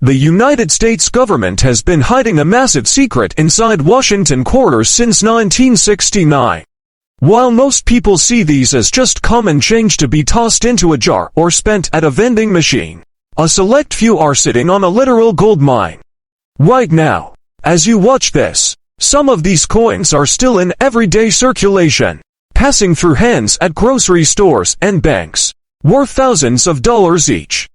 The United States government has been hiding a massive secret inside Washington quarters since 1969. While most people see these as just common change to be tossed into a jar or spent at a vending machine, a select few are sitting on a literal gold mine. Right now, as you watch this, some of these coins are still in everyday circulation, passing through hands at grocery stores and banks, worth thousands of dollars each.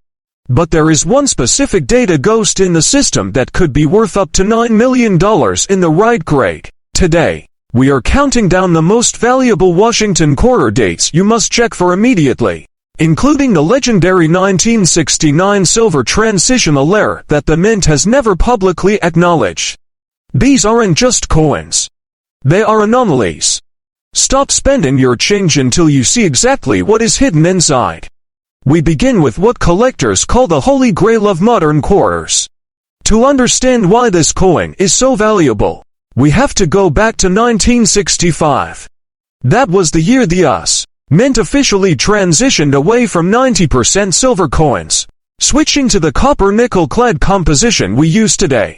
But there is one specific data ghost in the system that could be worth up to $9 million in the right grade. Today, we are counting down the most valuable Washington quarter dates you must check for immediately, including the legendary 1969 silver transitional error that the mint has never publicly acknowledged. These aren't just coins. They are anomalies. Stop spending your change until you see exactly what is hidden inside. We begin with what collectors call the holy grail of modern quarters. To understand why this coin is so valuable, we have to go back to 1965. That was the year the US Mint officially transitioned away from 90% silver coins, switching to the copper-nickel clad composition we use today.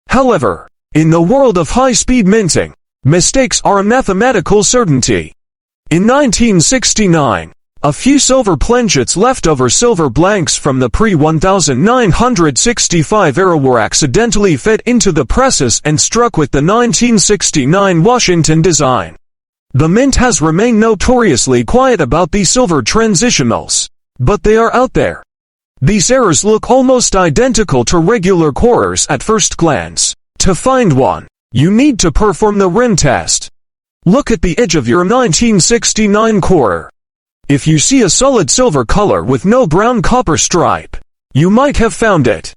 However, in the world of high-speed minting, mistakes are a mathematical certainty. In 1969, a few silver planchets leftover silver blanks from the pre-1965 era were accidentally fed into the presses and struck with the 1969 Washington design. The mint has remained notoriously quiet about these silver transitionals, but they are out there. These errors look almost identical to regular quarters at first glance. To find one, you need to perform the rim test. Look at the edge of your 1969 quarter. If you see a solid silver color with no brown copper stripe, you might have found it.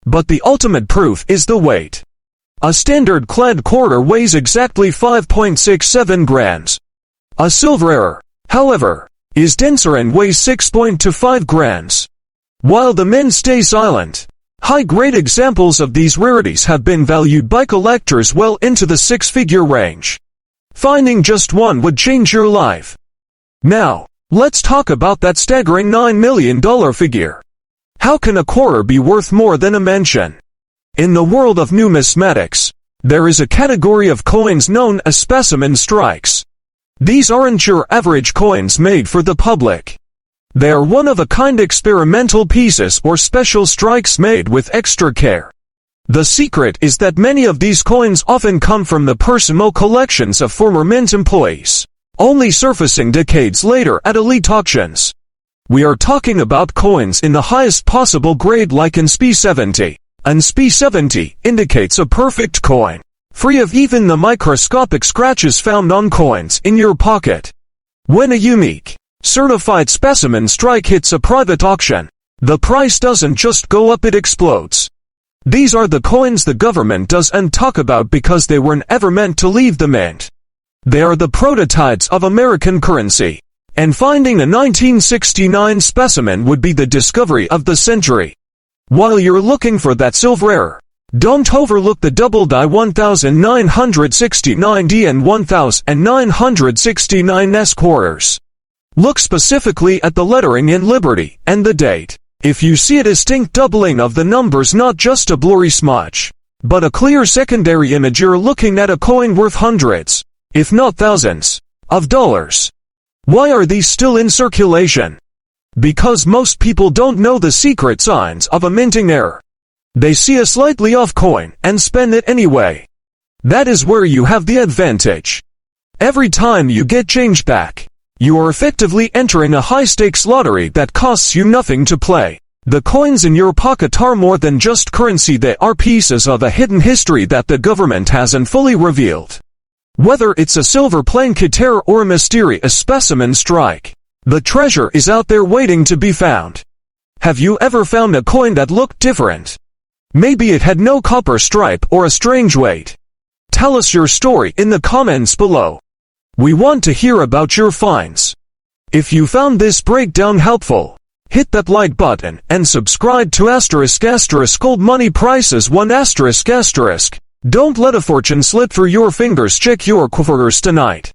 But the ultimate proof is the weight. A standard clad quarter weighs exactly 5.67 grams. A silver error, however, is denser and weighs 6.25 grams. While the mint stays silent, high-grade examples of these rarities have been valued by collectors well into the six-figure range. Finding just one would change your life. Now, let's talk about that staggering $9 million figure. How can a quarter be worth more than a mention? In the world of numismatics, there is a category of coins known as specimen strikes. These aren't your average coins made for the public. They are one-of-a-kind experimental pieces or special strikes made with extra care. The secret is that many of these coins often come from the personal collections of former mint employees, only surfacing decades later at elite auctions. We are talking about coins in the highest possible grade like an SP70, and SP70 indicates a perfect coin, free of even the microscopic scratches found on coins in your pocket. When a unique, certified specimen strike hits a private auction, the price doesn't just go up, it explodes. These are the coins the government doesn't talk about because they weren't ever meant to leave the mint. They are the prototypes of American currency, and finding a 1969 specimen would be the discovery of the century. While you're looking for that silver error, don't overlook the double-die 1969D and 1969S quarters. Look specifically at the lettering in Liberty and the date. If you see a distinct doubling of the numbers, not just a blurry smudge, but a clear secondary image, you're looking at a coin worth hundreds, if not thousands, of dollars. Why are these still in circulation? Because most people don't know the secret signs of a minting error. They see a slightly off coin and spend it anyway. That is where you have the advantage. Every time you get change back, you are effectively entering a high-stakes lottery that costs you nothing to play. The coins in your pocket are more than just currency, they are pieces of a hidden history that the government hasn't fully revealed. Whether it's a silver planqueter or a mysterious specimen strike, the treasure is out there waiting to be found. Have you ever found a coin that looked different? Maybe it had no copper stripe or a strange weight. Tell us your story in the comments below. We want to hear about your finds. If you found this breakdown helpful, hit that like button and subscribe to *** gold money prices 1 ***. Don't let a fortune slip through your fingers. Check your quarters tonight.